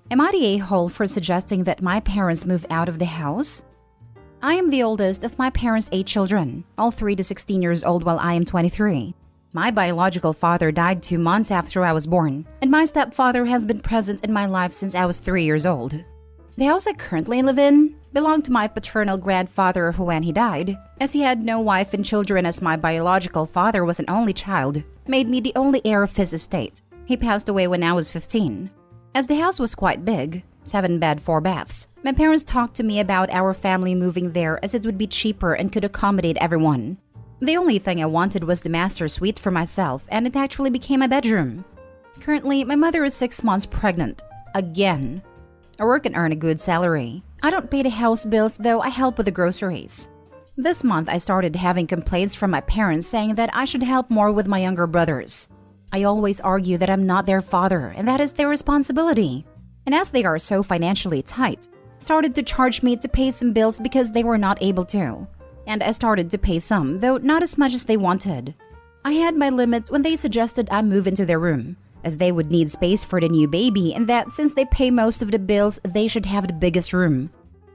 Am I the a-hole for suggesting that my parents move out of the house? I am the oldest of my parents' 8 children, all 3 to 16 years old while I am 23. My biological father died 2 months after I was born, and my stepfather has been present in my life since I was 3 years old. The house I currently live in belonged to my paternal grandfather when he died, as he had no wife and children as my biological father was an only child, made me the only heir of his estate. He passed away when I was 15. As the house was quite big, 7 bed, 4 baths, my parents talked to me about our family moving there as it would be cheaper and could accommodate everyone. The only thing I wanted was the master suite for myself, and it actually became a bedroom. Currently, my mother is 6 months pregnant. Again. I work and earn a good salary. I don't pay the house bills, though I help with the groceries. This month, I started having complaints from my parents saying that I should help more with my younger brothers. I always argue that I'm not their father and that is their responsibility. And as they are so financially tight, started to charge me to pay some bills because they were not able to. And I started to pay some, though not as much as they wanted. I had my limits when they suggested I move into their room, as they would need space for the new baby and that since they pay most of the bills, they should have the biggest room.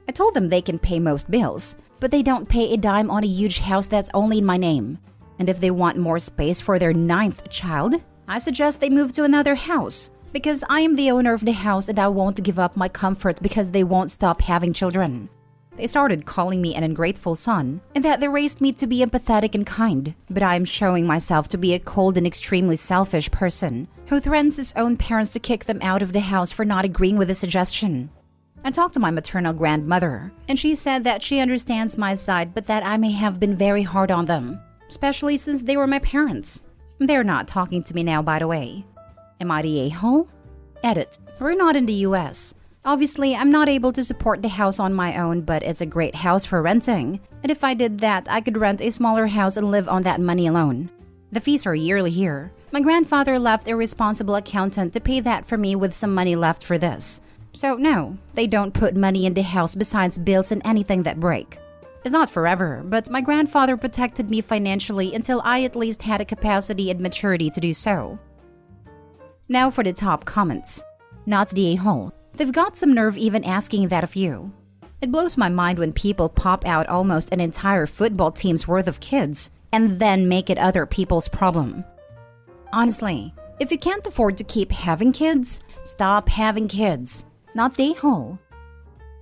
I told them they can pay most bills, but they don't pay a dime on a huge house that's only in my name. And if they want more space for their 9th child, I suggest they move to another house, because I am the owner of the house and I won't give up my comfort because they won't stop having children. They started calling me an ungrateful son, and that they raised me to be empathetic and kind, but I am showing myself to be a cold and extremely selfish person who threatens his own parents to kick them out of the house for not agreeing with the suggestion. I talked to my maternal grandmother, and she said that she understands my side but that I may have been very hard on them, especially since they were my parents. They're not talking to me now, by the way. Am I the a-hole? Edit. We're not in the US. Obviously, I'm not able to support the house on my own, but it's a great house for renting. And if I did that, I could rent a smaller house and live on that money alone. The fees are yearly here. My grandfather left a responsible accountant to pay that for me with some money left for this. So no, they don't put money in the house besides bills and anything that break. It's not forever, but my grandfather protected me financially until I at least had a capacity and maturity to do so. Now for the top comments. Not the a-hole. They've got some nerve even asking that of you. It blows my mind when people pop out almost an entire football team's worth of kids and then make it other people's problem. Honestly, if you can't afford to keep having kids, stop having kids. Not the a-hole.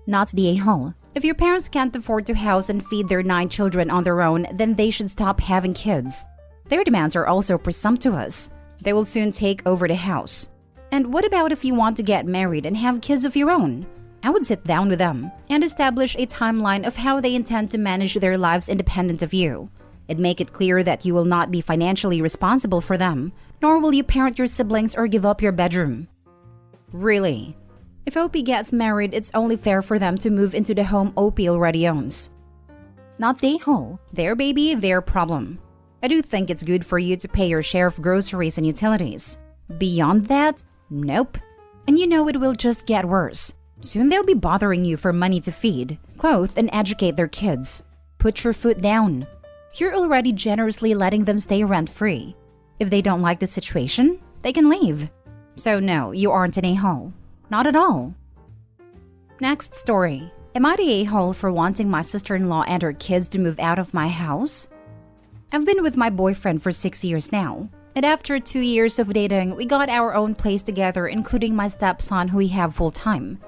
Not the a-hole. If your parents can't afford to house and feed their 9 children on their own, then they should stop having kids. Their demands are also presumptuous. They will soon take over the house. And what about if you want to get married and have kids of your own? I would sit down with them and establish a timeline of how they intend to manage their lives independent of you. And make it clear that you will not be financially responsible for them, nor will you parent your siblings or give up your bedroom. Really? If OP gets married, it's only fair for them to move into the home OP already owns. Not the a-hole. Their baby, their problem. I do think it's good for you to pay your share of groceries and utilities. Beyond that, nope. And you know it will just get worse. Soon they'll be bothering you for money to feed, clothe, and educate their kids. Put your foot down. You're already generously letting them stay rent-free. If they don't like the situation, they can leave. So no, you aren't an a-hole. Not at all. Next story. Am I the a-hole for wanting my sister-in-law and her kids to move out of my house? I've been with my boyfriend for 6 years now. And after 2 years of dating, we got our own place together, including my stepson who we have full-time.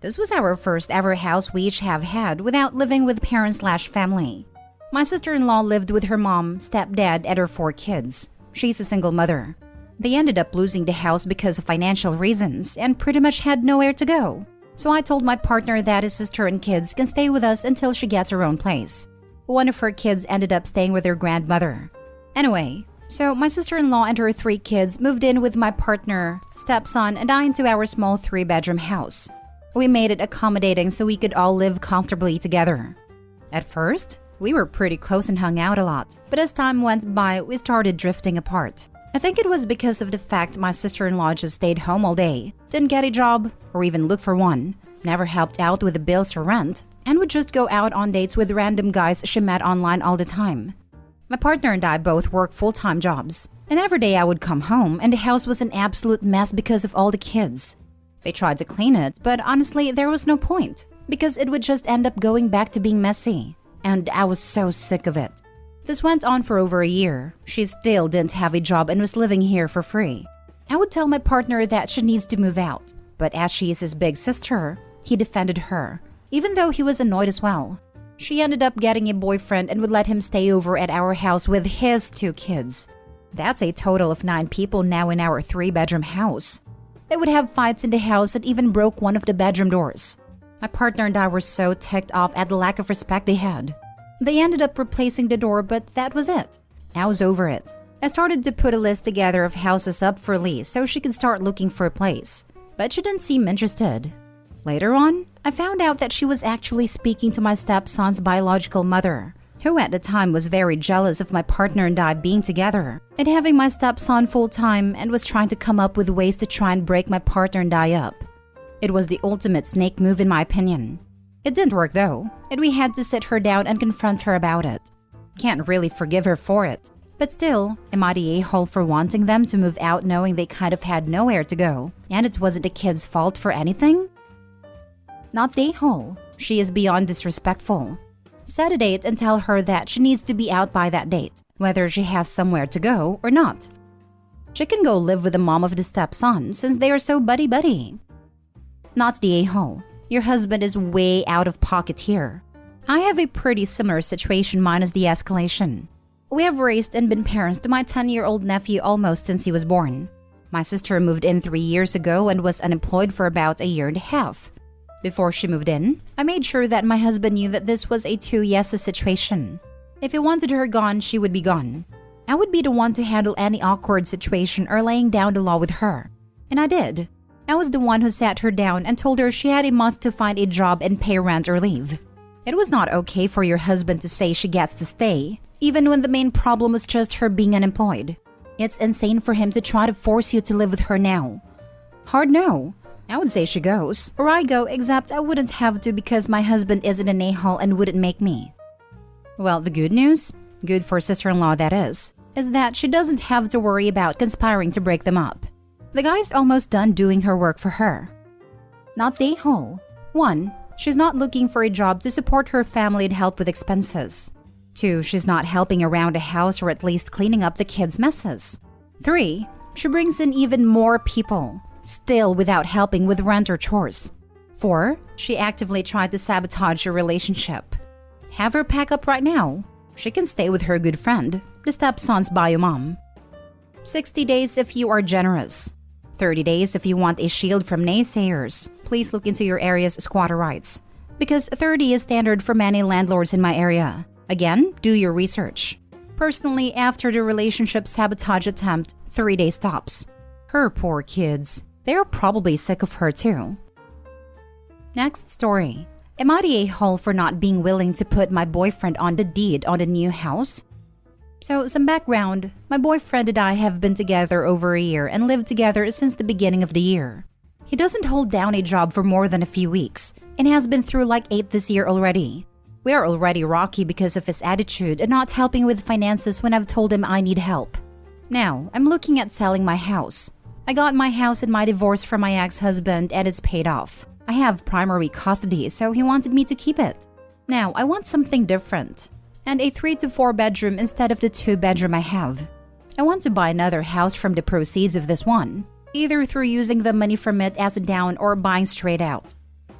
This was our first ever house we each have had without living with parents/family. My sister-in-law lived with her mom, stepdad, and her 4 kids. She's a single mother. They ended up losing the house because of financial reasons and pretty much had nowhere to go. So I told my partner that his sister and kids can stay with us until she gets her own place. One of her kids ended up staying with her grandmother. Anyway, so my sister-in-law and her 3 kids moved in with my partner, stepson, and I into our small 3-bedroom house. We made it accommodating so we could all live comfortably together. At first, we were pretty close and hung out a lot, but as time went by, we started drifting apart. I think it was because of the fact my sister-in-law just stayed home all day, didn't get a job, or even look for one, never helped out with the bills or rent, and would just go out on dates with random guys she met online all the time. My partner and I both work full-time jobs. And every day I would come home and the house was an absolute mess because of all the kids. They tried to clean it, but honestly, there was no point because it would just end up going back to being messy. And I was so sick of it. This went on for over a year. She still didn't have a job and was living here for free. I would tell my partner that she needs to move out, but as she is his big sister, he defended her, even though he was annoyed as well. She ended up getting a boyfriend and would let him stay over at our house with his 2 kids. That's a total of 9 people now in our 3-bedroom house. They would have fights in the house and even broke one of the bedroom doors. My partner and I were so ticked off at the lack of respect they had. They ended up replacing the door, but that was it. I was over it. I started to put a list together of houses up for lease so she could start looking for a place. But she didn't seem interested. Later on, I found out that she was actually speaking to my stepson's biological mother, who at the time was very jealous of my partner and I being together and having my stepson full-time and was trying to come up with ways to try and break my partner and I up. It was the ultimate snake move in my opinion. It didn't work though, and we had to sit her down and confront her about it. Can't really forgive her for it. But still, am I the a-hole for wanting them to move out knowing they kind of had nowhere to go, and it wasn't the kid's fault for anything? Not the a-hole. She is beyond disrespectful. Set a date and tell her that she needs to be out by that date, whether she has somewhere to go or not. She can go live with the mom of the stepson since they are so buddy-buddy. Not the a-hole. Your husband is way out of pocket here. I have a pretty similar situation minus the escalation. We have raised and been parents to my 10-year-old nephew almost since he was born. My sister moved in 3 years ago and was unemployed for about a year and a half. Before she moved in, I made sure that my husband knew that this was a 2 yeses situation. If he wanted her gone, she would be gone. I would be the one to handle any awkward situation or laying down the law with her. And I did. I was the one who sat her down and told her she had a month to find a job and pay rent or leave. It was not okay for your husband to say she gets to stay, even when the main problem was just her being unemployed. It's insane for him to try to force you to live with her now. Hard no. I would say she goes, or I go, except I wouldn't have to because my husband isn't an a-hole and wouldn't make me. Well, the good news, good for sister-in-law that is that she doesn't have to worry about conspiring to break them up. The guy's almost done doing her work for her. Not the a-hole. 1, she's not looking for a job to support her family and help with expenses. 2, she's not helping around the house or at least cleaning up the kids' messes. 3, she brings in even more people, still without helping with rent or chores. 4, she actively tried to sabotage your relationship. Have her pack up right now. She can stay with her good friend, the stepson's bio mom. 60 days if you are generous. 30 days if you want a shield from naysayers. Please look into your area's squatter rights, because 30 is standard for many landlords in my area. Again, do your research. Personally, after the relationship sabotage attempt, 3 days tops. Her poor kids. They're probably sick of her too. Next story. Am I the a-hole for not being willing to put my boyfriend on the deed on the new house? So, some background. My boyfriend and I have been together over a year and lived together since the beginning of the year. He doesn't hold down a job for more than a few weeks and has been through like 8 this year already. We are already rocky because of his attitude and not helping with finances when I've told him I need help. Now, I'm looking at selling my house. I got my house in my divorce from my ex-husband and it's paid off. I have primary custody, so he wanted me to keep it. Now, I want something different. And a 3 to 4 bedroom instead of the 2-bedroom I have. I want to buy another house from the proceeds of this one, either through using the money from it as a down or buying straight out.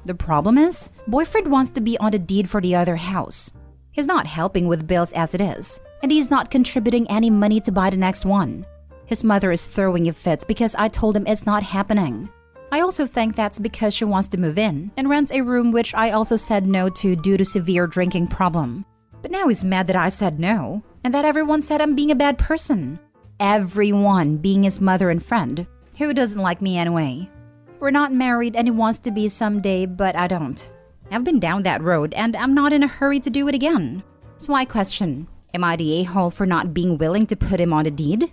The problem is, boyfriend wants to be on the deed for the other house. He's not helping with bills as it is, and he's not contributing any money to buy the next one. His mother is throwing a fit because I told him it's not happening. I also think that's because she wants to move in and rent a room, which I also said no to due to severe drinking problem. But now he's mad that I said no, and that everyone said I'm being a bad person. Everyone being his mother and friend, who doesn't like me anyway. We're not married and he wants to be someday, but I don't. I've been down that road and I'm not in a hurry to do it again. So I question, am I the a-hole for not being willing to put him on the deed?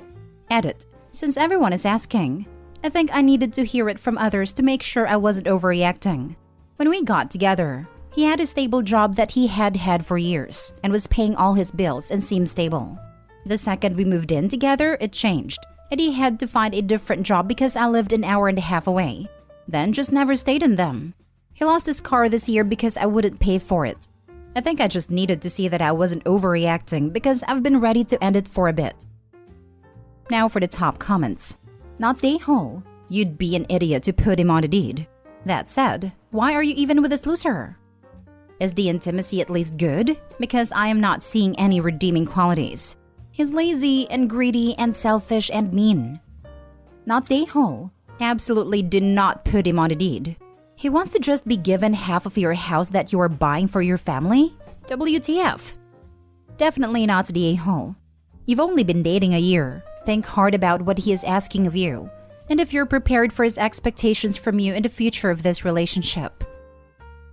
Edit. Since everyone is asking, I think I needed to hear it from others to make sure I wasn't overreacting. When we got together, he had a stable job that he had had for years and was paying all his bills and seemed stable. The second we moved in together, it changed, and he had to find a different job because I lived an hour and a half away. Then just never stayed in them. He lost his car this year because I wouldn't pay for it. I think I just needed to see that I wasn't overreacting because I've been ready to end it for a bit. Now for the top comments. Not the a-hole. You'd be an idiot to put him on the deed. That said, why are you even with this loser? Is the intimacy at least good? Because I am not seeing any redeeming qualities. He's lazy and greedy and selfish and mean. Not the a-hole. Absolutely do not put him on the deed. He wants to just be given half of your house that you are buying for your family? WTF? Definitely not the a-hole. You've only been dating a year. Think hard about what he is asking of you, and if you're prepared for his expectations from you in the future of this relationship.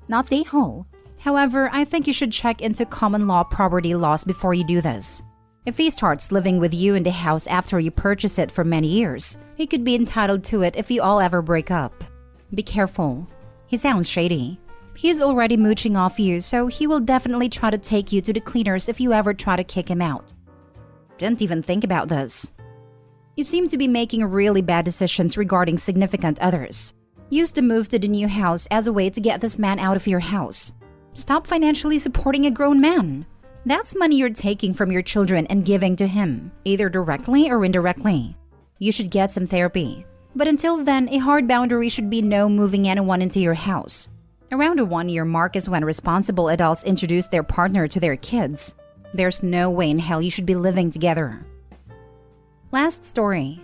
Not the a-hole. However, I think you should check into common law property laws before you do this. If he starts living with you in the house after you purchase it for many years, he could be entitled to it if you all ever break up. Be careful. He sounds shady. He is already mooching off you, so he will definitely try to take you to the cleaners if you ever try to kick him out. Didn't even think about this. You seem to be making really bad decisions regarding significant others. Use the move to the new house as a way to get this man out of your house. Stop financially supporting a grown man. That's money you're taking from your children and giving to him, either directly or indirectly. You should get some therapy. But until then, a hard boundary should be no moving anyone into your house. Around the 1-year mark is when responsible adults introduce their partner to their kids. There's no way in hell you should be living together. Last story.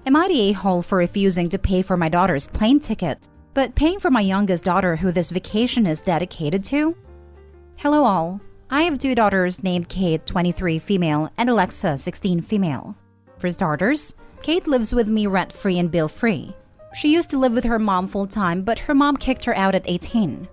Am I the a-hole for refusing to pay for my daughter's plane ticket, but paying for my youngest daughter who this vacation is dedicated to? Hello all. I have 2 daughters named Kate, 23, female, and Alexa, 16, female. For starters, Kate lives with me rent-free and bill-free. She used to live with her mom full-time, but her mom kicked her out at 18.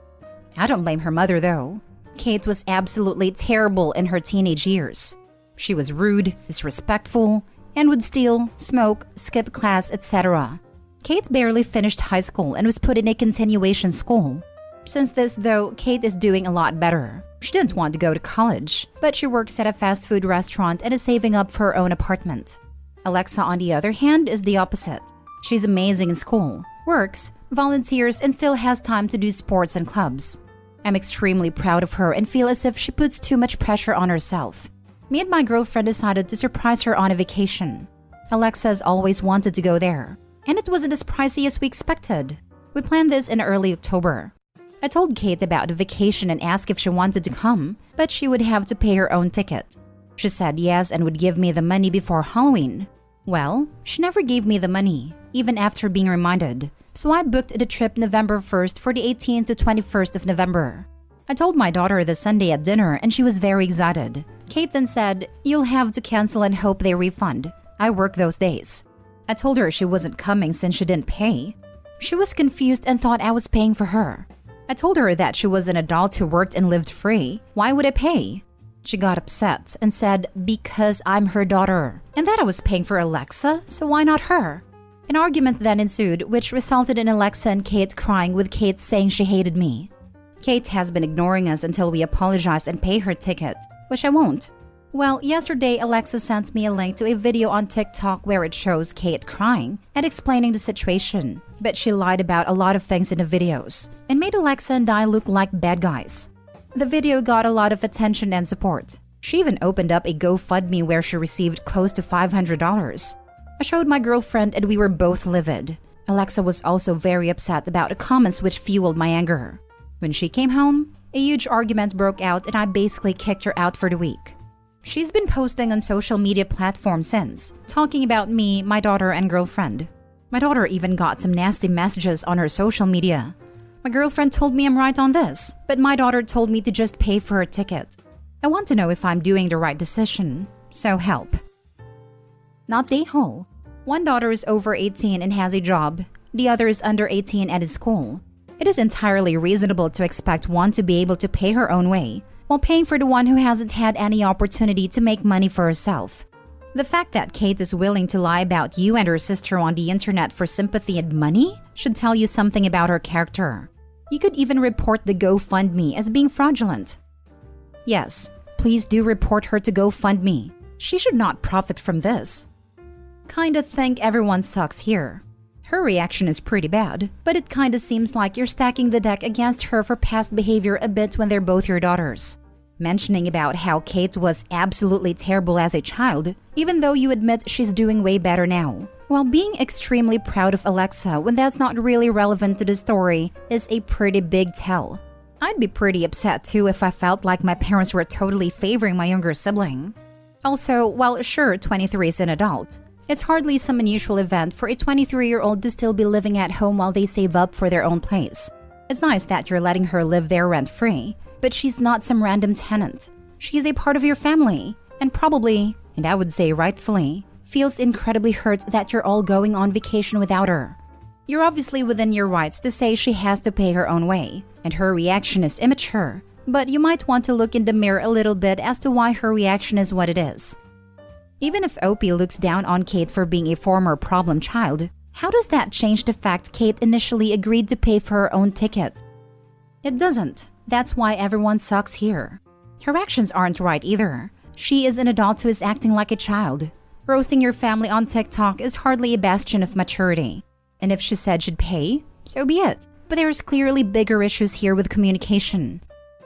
I don't blame her mother, though. Kate was absolutely terrible in her teenage years. She was rude, disrespectful, and would steal, smoke, skip class, etc. Kate barely finished high school and was put in a continuation school. Since this, though, Kate is doing a lot better. She didn't want to go to college, but she works at a fast food restaurant and is saving up for her own apartment. Alexa, on the other hand, is the opposite. She's amazing in school, works, volunteers, and still has time to do sports and clubs. I'm extremely proud of her and feel as if she puts too much pressure on herself. Me and my girlfriend decided to surprise her on a vacation. Alexa has always wanted to go there, and it wasn't as pricey as we expected. We planned this in early October. I told Kate about the vacation and asked if she wanted to come, but she would have to pay her own ticket. She said yes and would give me the money before Halloween. Well, she never gave me the money, even after being reminded, so I booked the trip November 1st for the 18th to 21st of November. I told my daughter this Sunday at dinner and she was very excited. Kate then said, "You'll have to cancel and hope they refund. I work those days." I told her she wasn't coming since she didn't pay. She was confused and thought I was paying for her. I told her that she was an adult who worked and lived free. Why would I pay? She got upset and said, because I'm her daughter, and that I was paying for Alexa, so why not her? An argument then ensued, which resulted in Alexa and Kate crying, with Kate saying she hated me. Kate has been ignoring us until we apologize and pay her ticket, which I won't. Well, yesterday Alexa sent me a link to a video on TikTok where it shows Kate crying and explaining the situation, but she lied about a lot of things in the videos and made Alexa and I look like bad guys. The video got a lot of attention and support. She even opened up a GoFundMe where she received close to $500. I showed my girlfriend and we were both livid. Alexa was also very upset about the comments, which fueled my anger. When she came home, a huge argument broke out and I basically kicked her out for the week. She's been posting on social media platforms since, talking about me, my daughter, and girlfriend. My daughter even got some nasty messages on her social media. My girlfriend told me I'm right on this, but my daughter told me to just pay for her ticket. I want to know if I'm doing the right decision, so help. Not the a-hole. One daughter is over 18 and has a job. The other is under 18 and in school. It is entirely reasonable to expect one to be able to pay her own way, while paying for the one who hasn't had any opportunity to make money for herself. The fact that Kate is willing to lie about you and her sister on the internet for sympathy and money should tell you something about her character. You could even report the GoFundMe as being fraudulent. Yes, please do report her to GoFundMe. She should not profit from this. Kinda think everyone sucks here. Her reaction is pretty bad, but it kinda seems like you're stacking the deck against her for past behavior a bit when they're both your daughters. Mentioning about how Kate was absolutely terrible as a child, even though you admit she's doing way better now. While being extremely proud of Alexa when that's not really relevant to the story is a pretty big tell. I'd be pretty upset too if I felt like my parents were totally favoring my younger sibling. Also, while sure 23 is an adult, it's hardly some unusual event for a 23-year-old to still be living at home while they save up for their own place. It's nice that you're letting her live there rent-free, but she's not some random tenant. She's a part of your family, and probably, and I would say rightfully, feels incredibly hurt that you're all going on vacation without her. You're obviously within your rights to say she has to pay her own way, and her reaction is immature, but you might want to look in the mirror a little bit as to why her reaction is what it is. Even if Opie looks down on Kate for being a former problem child, how does that change the fact Kate initially agreed to pay for her own ticket? It doesn't. That's why everyone sucks here. Her actions aren't right either. She is an adult who is acting like a child. Roasting your family on TikTok is hardly a bastion of maturity. And if she said she'd pay, so be it. But there's clearly bigger issues here with communication.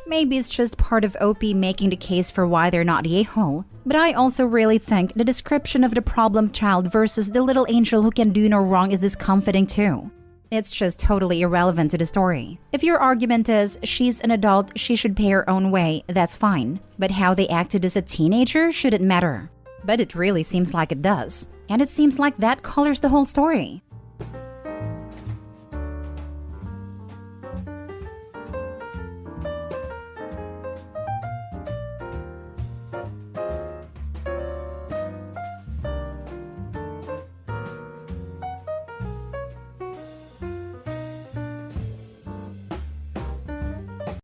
Maybe it's just part of Opie making the case for why they're not the a-hole, but I also really think the description of the problem child versus the little angel who can do no wrong is discomforting too. It's just totally irrelevant to the story. If your argument is she's an adult, she should pay her own way, that's fine. But how they acted as a teenager shouldn't matter. But it really seems like it does. And it seems like that colors the whole story.